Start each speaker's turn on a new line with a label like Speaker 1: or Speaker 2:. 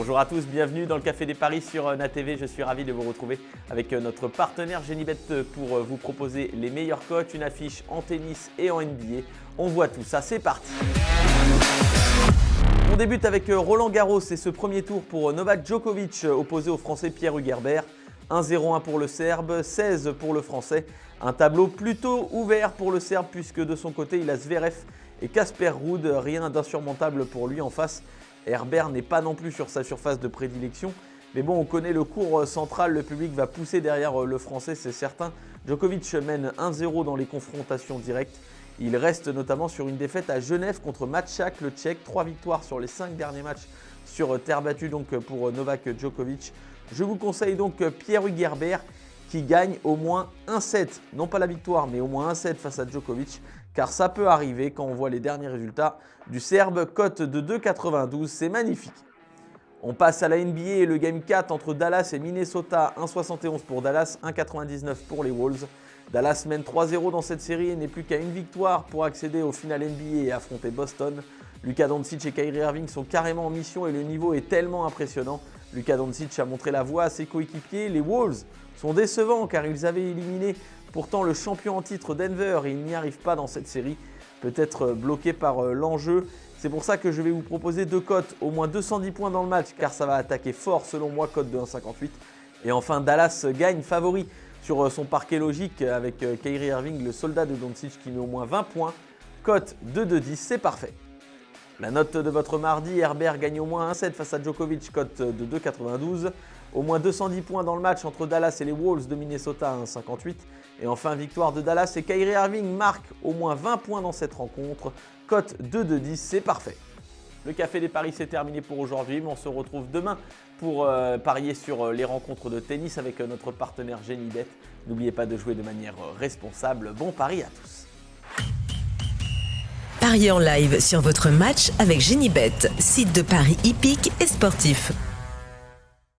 Speaker 1: Bonjour à tous, bienvenue dans le Café des Paris sur NatTV. Je suis ravi de vous retrouver avec notre partenaire Genibet pour vous proposer les meilleures cotes, une affiche en tennis et en NBA. On voit tout ça, c'est parti. On débute avec Roland Garros et ce premier tour pour Novak Djokovic opposé au Français Pierre-Hugues Herbert. 1-0-1 pour le Serbe, 16 pour le Français. Un tableau plutôt ouvert pour le Serbe puisque de son côté il a Zverev et Casper Ruud. Rien d'insurmontable pour lui en face. Herbert n'est pas non plus sur sa surface de prédilection. Mais bon, on connaît le cours central, le public va pousser derrière le Français, c'est certain. Djokovic mène 1-0 dans les confrontations directes. Il reste notamment sur une défaite à Genève contre Maťák, le Tchèque. 3 victoires sur les 5 derniers matchs sur terre battue donc pour Novak Djokovic. Je vous conseille donc Pierre-Hugues Herbert qui gagne au moins un set. Non pas la victoire, mais au moins un set face à Djokovic. Car ça peut arriver quand on voit les derniers résultats du Serbe. Cote de 2,92, c'est magnifique. On passe à la NBA et le Game 4 entre Dallas et Minnesota. 1,71 pour Dallas, 1,99 pour les Wolves. Dallas mène 3-0 dans cette série et n'est plus qu'à une victoire pour accéder au final NBA et affronter Boston. Luka Doncic et Kyrie Irving sont carrément en mission et le niveau est tellement impressionnant. Luka Doncic a montré la voie à ses coéquipiers. Les Wolves sont décevants car ils avaient éliminé pourtant le champion en titre Denver et ils n'y arrivent pas dans cette série. Peut-être bloqués par l'enjeu. C'est pour ça que je vais vous proposer deux cotes, au moins 210 points dans le match car ça va attaquer fort selon moi, cote de 1,58. Et enfin Dallas gagne favori sur son parquet logique avec Kyrie Irving, le soldat de Doncic qui met au moins 20 points. Cote de 2,10, c'est parfait. La note de votre mardi, Herbert gagne au moins un set face à Djokovic, cote de 2,92. Au moins 210 points dans le match entre Dallas et les Wolves de Minnesota, 1,58. Et enfin, victoire de Dallas et Kyrie Irving marque au moins 20 points dans cette rencontre. Cote de 2,10, c'est parfait. Le Café des Paris, c'est terminé pour aujourd'hui, mais on se retrouve demain pour parier sur les rencontres de tennis avec notre partenaire Genibet. N'oubliez pas de jouer de manière responsable. Bon pari à tous.
Speaker 2: Pariez en live sur votre match avec Genibet, site de paris hippique et sportif.